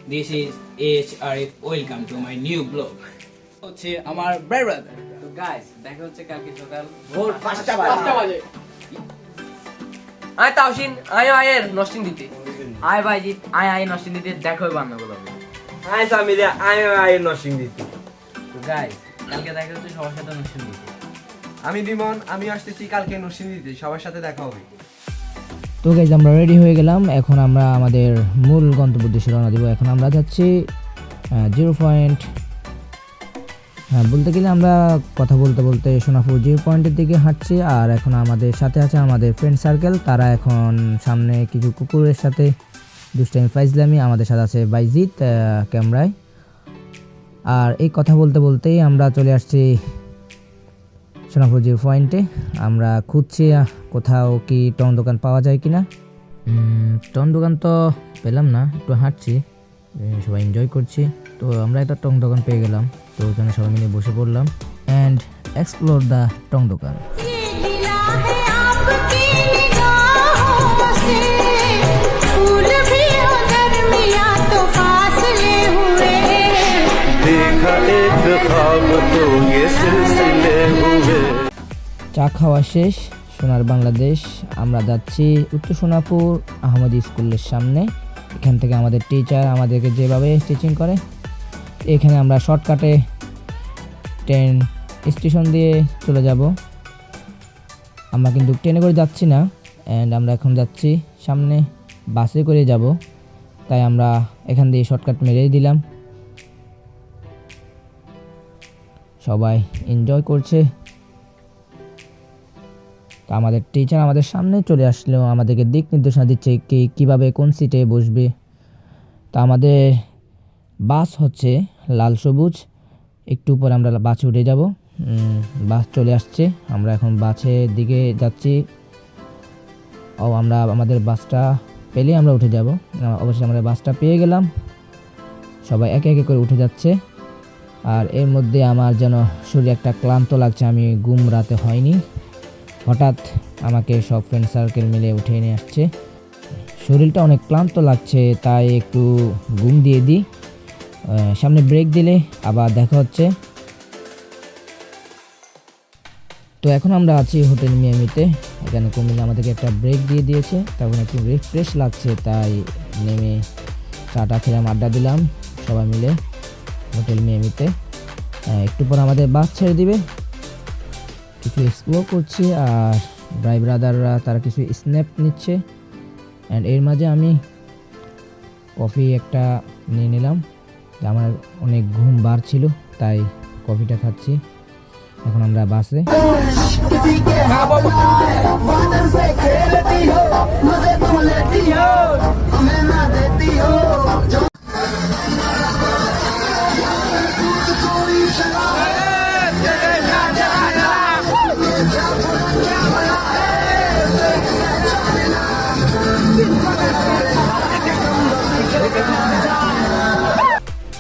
This is H Arif. Welcome to my new blog. হচ্ছে আমার brother. তো guys দেখা হচ্ছে কালকে সকাল ভোর 5টা বাজে। আয় তাওসিন আয়ের নষ্টিন দিতে আয় ভাইজিৎ আয় নষ্টিন দিতে দেখো ওই বান্নাগুলো আয় সামিরা আয় নরসিং দিতে। তো গাইস কালকে দেখা হচ্ছে সবার সাথে নষ্টিন দিতে। আমি বিমন, আমি আসতেছি কালকে নরসিং দিতে, সবার সাথে দেখা হবে। তো গাইজ আমরা রেডি হয়ে গেলাম। এখন আমরা আমাদের মূল গন্তব্য উদ্দেশ্যে রওনা দিব। এখন আমরা যাচ্ছি 0 পয়েন্ট, বলতে গেলে আমরা কথা বলতে বলতে সোনাপুর 0 পয়েন্টের দিকে হাঁটছি। আর এখন আমাদের সাথে আছে আমাদের ফ্রেন্ড সার্কেল, তারা এখন সামনে কিছু কুকুরের সাথে দুষ্টাইম ফাইজলামি। আমাদের সাথে আছে বাইজিৎ ক্যামেরায়। আর এই কথা বলতে বলতেই আমরা চলে আসছি সোনাপুর 0 পয়েন্টে। আমরা খুঁজছি কোথাও কি টং দোকান পাওয়া যায় কিনা। টং দোকান তো পেলাম না, একটু হাঁটছি, সবাই এনজয় করছি। তো আমরা একটা টং দোকান পেয়ে গেলাম, তো ওখানে সবাই মিলে বসে পড়লাম অ্যান্ড এক্সপ্লোর দ্য টং দোকান। চা খাওয়া শেষ, সোনার বাংলাদেশ। আমরা যাচ্ছি উত্তর সোনাপুর আহমদ স্কুলের সামনে। এখান থেকে আমাদের টিচার আমাদেরকে যেভাবে টিচিং করে, এখানে আমরা শর্টকাটে ট্রেন স্টেশন দিয়ে চলে যাব। আমরা কিন্তু ট্রেনে করে যাচ্ছি না, অ্যান্ড আমরা এখন যাচ্ছি সামনে বাসে করে যাব, তাই আমরা এখান দিয়ে শর্টকাট মেরেই দিলাম। সবাই এনজয় করছে। তো আমাদের টিচার আমাদের সামনে চলে আসলো, আমাদেরকে দিক নির্দেশনা দিচ্ছে কীভাবে কোন সিটে বসবে। তো আমাদের বাস হচ্ছে লাল সবুজ। একটু পরে আমরা বাসে উঠে যাব। বাস চলে আসছে, আমরা এখন বাসের দিকে যাচ্ছি। আমরা আমাদের বাসটা পেলে আমরা উঠে যাব। অবশ্যই আমরা বাসটা পেয়ে গেলাম, সবাই একে একে করে উঠে যাচ্ছে। আর এর মধ্যে আমার যেন শরীর একটা ক্লান্ত লাগছে, আমি ঘুম রাতে হয়নি। হঠাৎ আমাকে সব ফ্রেন্ড সার্কেল মিলে উঠে নিয়ে আসছে, শরীরটা অনেক ক্লান্ত লাগছে, তাই একটু ঘুম দিয়ে দিই। সামনে ব্রেক দিলে আবার দেখা হচ্ছে। তো এখন আমরা আছি হোটেল মিয়ামিতে। এখানে কুমিল্লা আমাদেরকে একটা ব্রেক দিয়ে দিয়েছে, তখন একটু রিফ্রেশ লাগছে, তাই নেমে চাটা খেলাম, আড্ডা দিলাম সবাই মিলে হোটেল মিয়ামিতে। একটু পর আমাদের বাস ছেড়ে দিবে, কিছু এক্সপ্লোর করছি। আর ভাই ব্রাদাররা তারা কিছু স্ন্যাপ নিচ্ছে, অ্যান্ড এর মাঝে আমি কফি একটা নিয়ে নিলাম। আমার অনেক ঘুম বার ছিল, তাই কফিটা খাচ্ছি। এখন আমরা বাসে।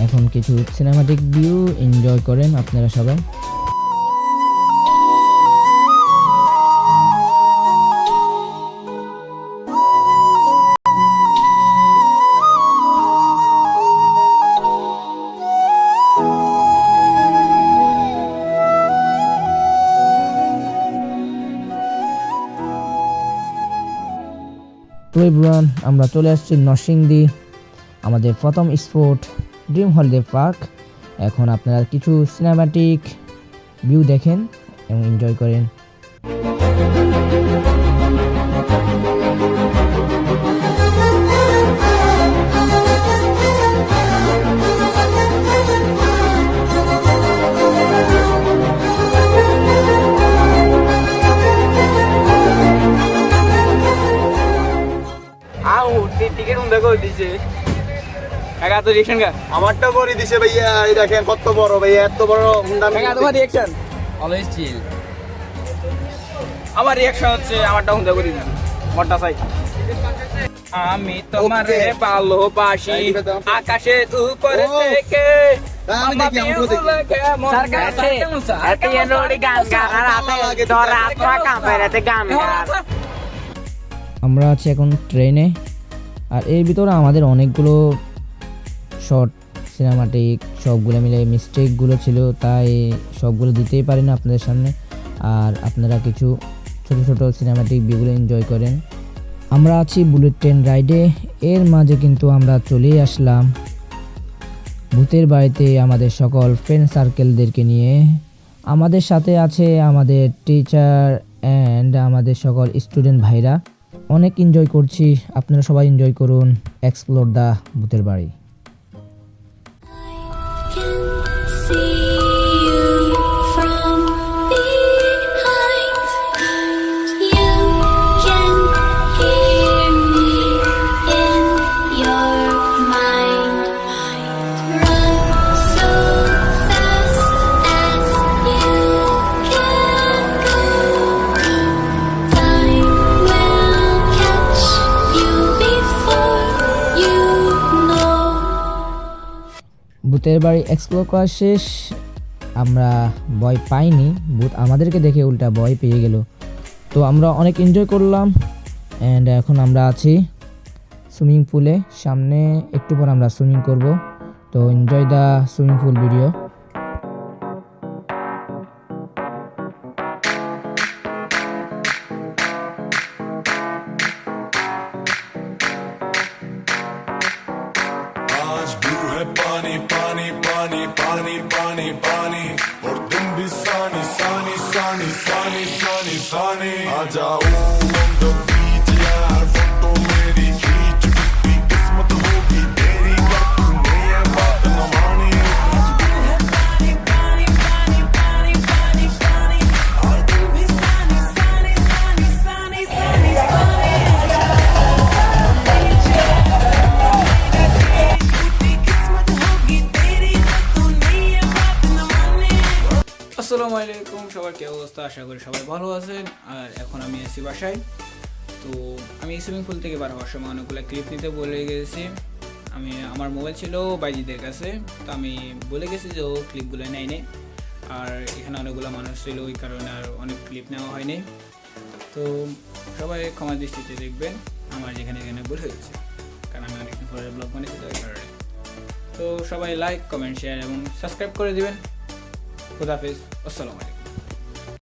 এখন কিছু সিনেমাটিক ভিউ এনজয় করেন আপনারা সবাই। তো এভরিওয়ান, আমরা চলে আসছি নরসিংদী, আমাদের প্রথম স্পট ড্রিম হলিডে পার্ক। এখন আপনারা কিছু সিনেমাটিক ভিউ দেখেন এবং এনজয় করেন। টিকিট উন্দা করে দিছে একা তো রিঅ্যাকশন কা আমারটা করে দিছে ভাইয়া, এই দেখেন কত বড় ভাইয়া, এত বড় হুন্ডা। একা তোমার রিঅ্যাকশন অলওয়েজ চিল। আমার রিঅ্যাকশন হচ্ছে আমারটা উন্দা করে দিন মোটা চাই। আমি তোমারে ভালোবাসি আকাশের উপরে থেকে। আমি দেখি আমরা দেখি আমরা আছি এখন ট্রেনে, আর এর ভিতরে আমাদের অনেকগুলো শর্ট সিনেমাটিক সবগুলো মিলে মিস্টেকগুলো ছিল, তাই সবগুলো দিতেই পারি না আপনাদের সামনে। আর আপনারা কিছু ছোট ছোট সিনেমাটিক ভিউগুলো এনজয় করেন। আমরা আছি বুলেট ট্রেন রাইডে, এর মাঝে কিন্তু আমরা চলেই আসলাম ভূতের বাড়িতে আমাদের সকল ফ্রেন্ড সার্কেলদেরকে নিয়ে। আমাদের সাথে আছে আমাদের টিচার অ্যান্ড আমাদের সকল স্টুডেন্ট ভাইরা। অনেক এনজয় করছি, আপনারা সবাই এনজয় করুন এক্সপ্লোর দ্য ভূতের বাড়ি। ভূতের বাড়ি এক্সপ্লোর করা শেষ, আমরা ভয় পাইনি, ভূত আমাদেরকে দেখে উল্টা ভয় পেয়ে গেল। তো আমরা অনেক এনজয় করলাম অ্যান্ড এখন আমরা আছি সুইমিং পুলে, সামনে একটু পর আমরা সুইমিং করব। তো enjoy the swimming pool video. आज ब्लू है पानी पानी पानी पानी पानी पानी और तुम भी सानी सानी सानी सानी सानी सानी आ जाओ on the beach यार, फोटो मेरी खींच टूटी किस्मत होगी तेरी, कर तूने ये बात न मानी। और तुम भी सानी सानी सानी सानी सानी আসসালামু আলাইকুম, সবার কি অবস্থা? আশা করি সবাই ভালো আছেন। আর এখন আমি আছি বাসায়। তো আমি সুইমিং পুল থেকে বার হওয়ার সময় অনেকগুলো ক্লিপ নিতে বলে গেছি। আমার মোবাইল ছিল বাইজিদের কাছে, তো আমি বলে গেছি যে ও ক্লিপগুলো নেয়নি। আর এখানে অনেকগুলো মানুষ ছিল, ওই কারণে আর অনেক ক্লিপ নেওয়া হয়নি। তো সবাই ক্ষমা দৃষ্টিতে দেখবেন আমার যেখানে এখানে ভুল হয়েছে, কারণ আমি অনেকদিন পরে ব্লগ বানিয়েছি, তো ওই কারণে। তো সবাই লাইক, কমেন্ট, শেয়ার এবং সাবস্ক্রাইব করে দিবেন। খুদাহাফেজ, আসসালামু আলাইকুম।